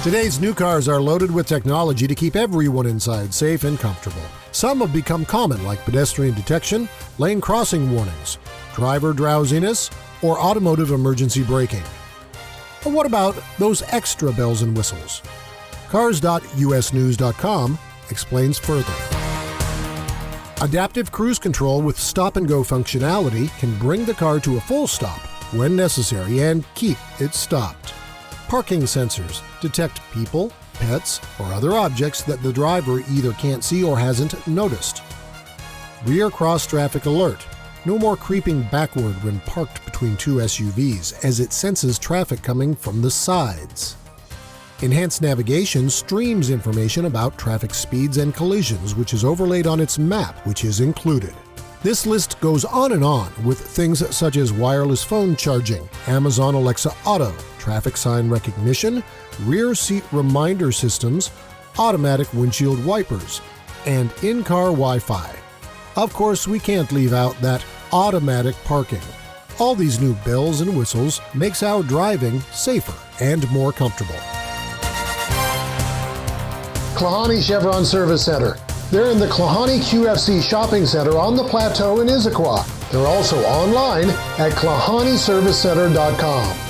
Today's new cars are loaded with technology to keep everyone inside safe and comfortable. Some have become common, like pedestrian detection, lane crossing warnings, driver drowsiness, or automotive emergency braking. But what about those extra bells and whistles? Cars.usnews.com explains further. Adaptive cruise control with stop-and-go functionality can bring the car to a full stop when necessary and keep it stopped. Parking sensors detect people, pets, or other objects that the driver either can't see or hasn't noticed. Rear cross-traffic alert. No more creeping backward when parked between two SUVs, as it senses traffic coming from the sides. Enhanced navigation streams information about traffic speeds and collisions, which is overlaid on its map, which is included. This list goes on and on with things such as wireless phone charging, Amazon Alexa Auto, traffic sign recognition, rear seat reminder systems, automatic windshield wipers, and in-car Wi-Fi. Of course, we can't leave out that automatic parking. All these new bells and whistles makes our driving safer and more comfortable. Klahanie Chevron Service Center. They're in the Klahanie QFC Shopping Center on the Plateau in Issaquah. They're also online at KlahanieServiceCenter.com.